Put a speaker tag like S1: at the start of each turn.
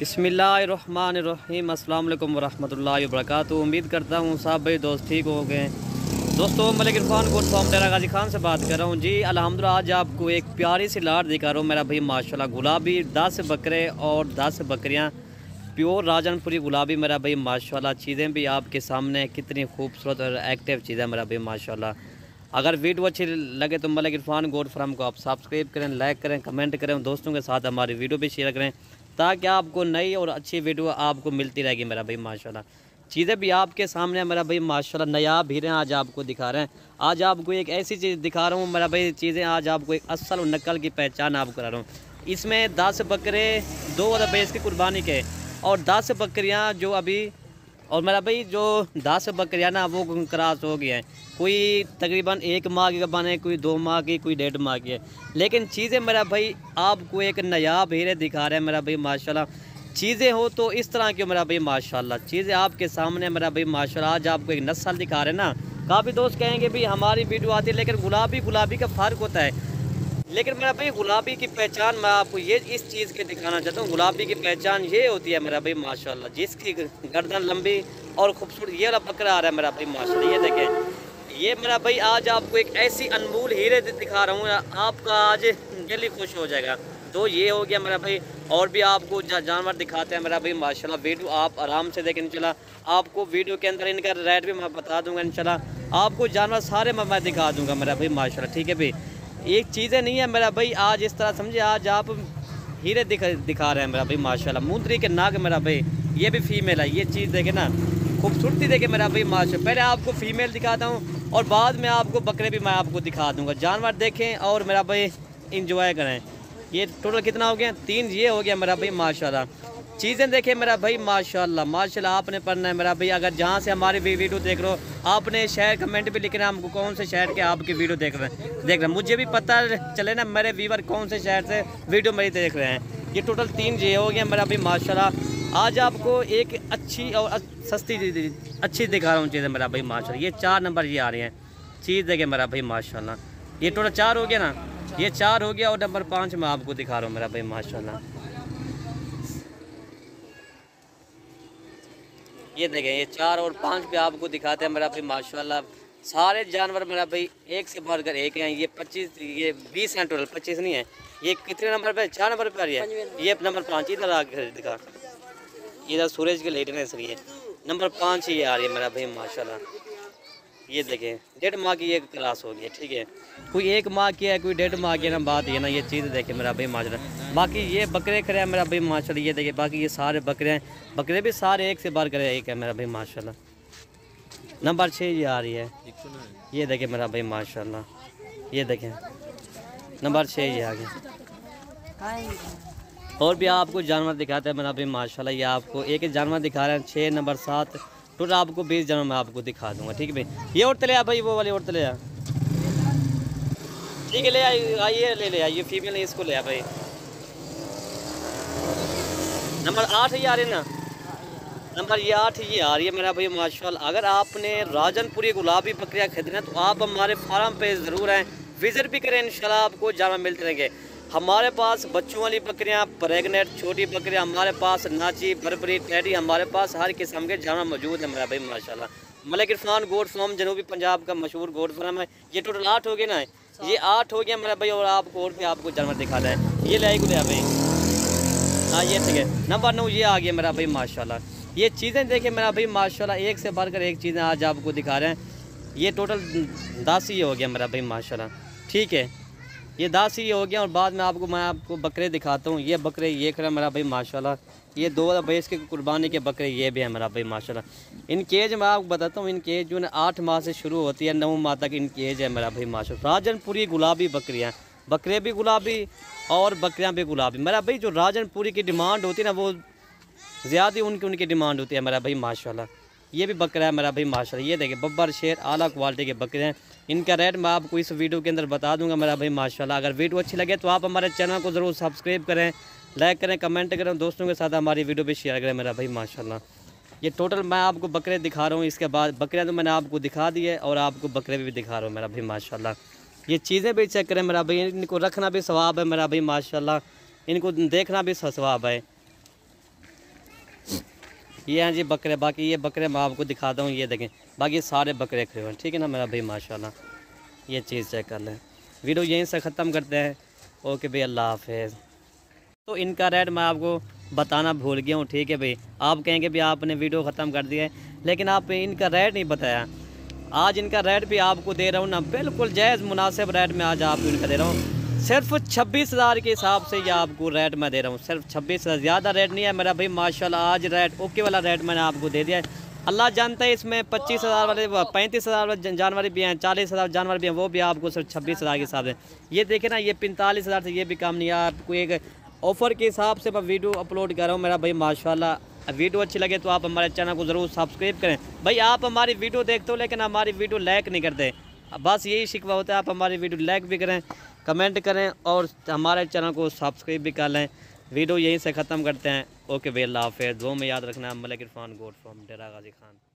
S1: बिस्मिल्लाहिर्रहमानिर्रहीम अस्सलाम वालेकुम वरहमतुल्लाहि वबरकातुहू। उम्मीद करता हूँ सब भाई दोस्त ठीक हो गए। दोस्तों मलिक इरफान गोट फार्म डेरा गाजी खान से बात कर रहा हूँ जी। अल्हम्दुलिल्लाह आज आपको एक प्यारी सी लाट दिखा रहा हूँ मेरा भाई माशाल्लाह। गुलाबी 10 बकरे और 10 बकरियाँ प्योर राजनपुरी गुलाबी मेरा भाई माशाल्लाह। चीज़ें भी आपके सामने कितनी खूबसूरत और एक्टिव चीज़ें मेरा भाई माशाल्लाह। अगर वीडियो अच्छी लगे तो मलिक इरफान गोट फार्म को आप सब्सक्राइब करें, लाइक करें, कमेंट करें, दोस्तों के साथ हमारी वीडियो भी शेयर करें ताकि आपको नई और अच्छी वीडियो आपको मिलती रहेगी मेरा भाई माशाल्लाह। चीज़ें भी आपके सामने मेरा भाई माशाल्लाह नायाब हीरे आज आपको दिखा रहे हैं। आज आपको एक ऐसी चीज़ दिखा रहा हूँ मेरा भाई, चीज़ें आज आपको एक असल और नकल की पहचान आपको करा रहा हूँ। इसमें 10 बकरे 2 बेस की कुर्बानी के और 10 बकरियाँ जो अभी, और मेरा भाई जो 10 बकरियाँ ना वो क्रॉस हो गई हैं। कोई तकरीबन 1 माह की बने, कोई 2 माह की, कोई 1.5 माह की है। लेकिन चीज़ें मेरा भाई आपको एक नायाब हीरे दिखा रहे हैं मेरा भाई माशाल्लाह। चीज़ें हो तो इस तरह की मेरा भाई माशाल्लाह। चीज़ें आपके सामने मेरा भाई माशाल्लाह। आज आपको एक नस्ल दिखा रहे हैं ना। काफ़ी दोस्त कहेंगे भाई हमारी वीडियो आती है लेकिन गुलाबी का फ़र्क होता है। लेकिन मेरा भाई गुलाबी की पहचान मैं आपको ये इस चीज़ के दिखाना चाहता हूँ। गुलाबी की पहचान ये होती है मेरा भाई माशाल्लाह, जिसकी गर्दन लंबी और खूबसूरत। ये वाला बकरा आ रहा है मेरा भाई माशाल्लाह, ये देखें। ये मेरा भाई आज आपको एक ऐसी अनमोल हीरे दिखा रहा हूँ, आपका आज दिल ही खुश हो जाएगा। तो ये हो गया मेरा भाई। और भी आपको जानवर दिखाते हैं मेरा भाई माशाल्लाह। वीडियो आप आराम से देखें इंशाल्लाह। आपको वीडियो के अंदर इनका रेट भी मैं बता दूँगा इंशाल्लाह। आपको जानवर सारे मैं दिखा दूँगा मेरा भाई माशाल्लाह, ठीक है भाई। एक चीज़ें नहीं है मेरा भाई आज इस तरह समझे, आज आप हीरे दिखा रहे हैं मेरा भाई माशाल्लाह। मुंदरी के नाग मेरा भाई, ये भी फीमेल है। ये चीज़ देखे ना, खूबसूरती देखे मेरा भाई माशाल्लाह। पहले आपको फीमेल दिखाता हूँ और बाद में आपको बकरे भी मैं आपको दिखा दूँगा। जानवर देखें और मेरा भाई इंजॉय करें। ये टोटल कितना हो गया? 3 ये हो गया मेरा भाई माशाल्लाह। चीज़ें देखें मेरा भाई माशाल्लाह माशाल्लाह। आपने पढ़ना है मेरा भाई, अगर जहाँ से हमारी वीडियो देख रहे हो आपने शहर कमेंट भी लिखना है हमको, कौन से शहर के आपकी वीडियो देख रहे हैं। मुझे भी पता चले ना मेरे व्यूवर कौन से शहर से वीडियो मेरी देख रहे हैं। ये टोटल 3 ये हो गया मेरा भाई माशाल्लाह। आज आपको एक अच्छी और सस्ती अच्छी दिखा रहा हूँ चीज़ें मेरा भाई माशाल्लाह। ये 4 नंबर ये आ रही हैं। चीज़ देखें मेरा भाई माशाल्लाह। ये टोटल 4 हो गया ना, ये 4 हो गया और नंबर 5 मैं आपको दिखा रहा हूँ मेरा भाई माशाल्लाह। ये देखें, ये 4 और 5 भी आपको दिखाते हैं मेरा भाई माशाल्लाह। सारे जानवर मेरा भाई एक से बढ़कर एक हैं। ये 25 ये 20 हैं टोटल, 25 नहीं है। ये कितने नंबर पे? 4 नंबर पे आ रही है। ये नंबर 5 इधर आके दिखा, इधर सूरज के लाइट में सर। ये नंबर 5 ये आ रही है मेरा भाई माशाल्लाह। ये देखें 1.5 माह की ये क्लास हो गई है, ठीक है। कोई 1 माह की है, कोई 1.5 माह की है ना, बात ये ना। ये चीज़ देखें मेरा भाई माशाल्लाह। बाकी ये बकरे खड़े हैं मेरा भाई माशाल्लाह। ये देखिए बाकी ये सारे बकरे हैं, बकरे भी सारे एक से बार करे एक है मेरा भाई माशाल्लाह। नंबर 6 ये आ रही है। ये देखें मेरा भाई माशाल्लाह। ये देखें नंबर 6 ये आ गया। और भी आपको जानवर दिखाते हैं मेरा भाई माशाल्लाह। ये आपको एक जानवर दिखा रहे हैं 6 नंबर 7 टोटल आपको 20 जानवर मैं आपको दिखा दूंगा, ठीक है भाई। ये और तले आ भाई, वो वाले और तले आ, ठीक है। ले आइए, ले आइए फीमेल है, इसको ले आ भाई। नंबर 8 ये आ रही है ना, नंबर ये 8 ये आ रही है मेरा भाई माशाल्लाह। अगर आपने राजनपुरी गुलाबी बकरियाँ खरीदना है तो आप हमारे फार्म पे ज़रूर आएँ, विज़िट भी करें इंशाल्लाह। आपको जानवर मिलते रहेंगे। हमारे पास बच्चों वाली बकरियाँ, प्रेगनेंट छोटी बकरियाँ, हमारे पास नाची बरबरी टैडी, हमारे पास हर किस्म के जानवर मौजूद है मेरा भाई माशाल्लाह। मलिक इरफान गोट फार्म जनूबी पंजाब का मशहूर गोट फार्म है। ये टोटल 8 हो गए ना, ये 8 हो गया मेरा भाई। और आपको और भी आपको जानवर दिखाना है। ये लाई गुलिया भाई, हाँ ये ठीक है। नंबर 9 ये आ गया मेरा भाई माशाल्लाह। ये चीज़ें देखें मेरा भाई माशाल्लाह, एक से बढ़कर एक चीज़ें आज आपको दिखा रहे हैं। ये टोटल 10 ही हो गया मेरा भाई माशाल्लाह, ठीक है। ये 10 ही हो गया और बाद में मैं आपको बकरे दिखाता हूँ। ये बकरे ये खड़ा मेरा भाई माशाल्लाह। ये 2 भैंस के कुर्बानी के बकरे ये भी हैं मेरा भाई माशाल्लाह। इनकी एज मैं आपको बताता हूँ, इनकी एज जो है 8 माह से शुरू होती है, 9 माह तक इनकी एज है मेरा भाई माशाल्लाह। राजनपुरी गुलाबी बकरियाँ, बकरे भी गुलाबी और बकरियाँ भी गुलाबी मेरा भाई। जो राजनपुरी की डिमांड होती है ना, वो ज़्यादा उनकी डिमांड होती है मेरा भाई माशाल्लाह। ये भी बकरा है मेरा भाई माशाल्लाह। ये देखिए बब्बर शेर आला क्वालिटी के बकरे हैं। इनका रेट मैं आपको इस वीडियो के अंदर बता दूंगा मेरा भाई माशाल्लाह। अगर वीडियो अच्छी लगे तो आप हमारे चैनल को ज़रूर सब्सक्राइब करें, लाइक करें, कमेंट करें, दोस्तों के साथ हमारी वीडियो भी शेयर करें मेरा भाई माशाल्लाह। ये टोटल मैं आपको बकरे दिखा रहा हूँ। इसके बाद बकरे तो मैंने आपको दिखा दिए और आपको बकरे भी दिखा रहा हूँ मेरा भाई माशाल्लाह। ये चीज़ें भी चेक करें मेरा भाई। इनको रखना भी सवाब है मेरा भाई माशाल्लाह, इनको देखना भी सवाब है। ये हैं जी बकरे, बाकी ये बकरे मैं आपको दिखाता हूँ, ये देखें बाकी सारे बकरे खड़े हुए हैं, ठीक है ना मेरा भाई माशाल्लाह। ये चीज़ चेक कर लें। वीडियो यहीं से ख़त्म करते हैं। ओके भाई, अल्लाह हाफिज़। तो इनका रेट मैं आपको बताना भूल गया हूँ, ठीक है भाई। आप कहेंगे भी आपने वीडियो ख़त्म कर दिया है, लेकिन आप इनका रेट नहीं बताया। आज इनका रेट भी आपको दे रहा हूँ ना, बिल्कुल जायज़ मुनासिब रेट में आज आपको इनका दे रहा हूँ। सिर्फ 26,000 के हिसाब से ये आपको रेट मैं दे रहा हूँ, सिर्फ 26,000, ज़्यादा रेट नहीं है मेरा भाई माशाल्लाह। आज रेट ओके वाला रेट मैंने आपको दे दिया है। अल्लाह जानता है इसमें 25,000 वाले 35,000 वाले जानवर भी हैं, 40,000 जानवर भी हैं, वो भी आपको सिर्फ 26,000 के हिसाब से। ये देखे ना, ये 45,000 से ये भी काम नहीं है। आपको एक ऑफ़र के हिसाब से मैं वीडियो अपलोड कर रहा हूँ मेरा भाई माशाल्लाह। वीडियो अच्छी लगे तो आप हमारे चैनल को ज़रूर सब्सक्राइब करें। भाई आप हमारी वीडियो देखते हो लेकिन हमारी वीडियो लाइक नहीं करते, बस यही शिकवा होता है। आप हमारी वीडियो लाइक भी करें, कमेंट करें और हमारे चैनल को सब्सक्राइब भी कर लें। वीडियो यहीं से ख़त्म करते हैं। ओके भाई, अल्लाह हाफिज़। दुआ में याद रखना। मलिक इरफान गोड फ्रॉम डेरा गाजी खान।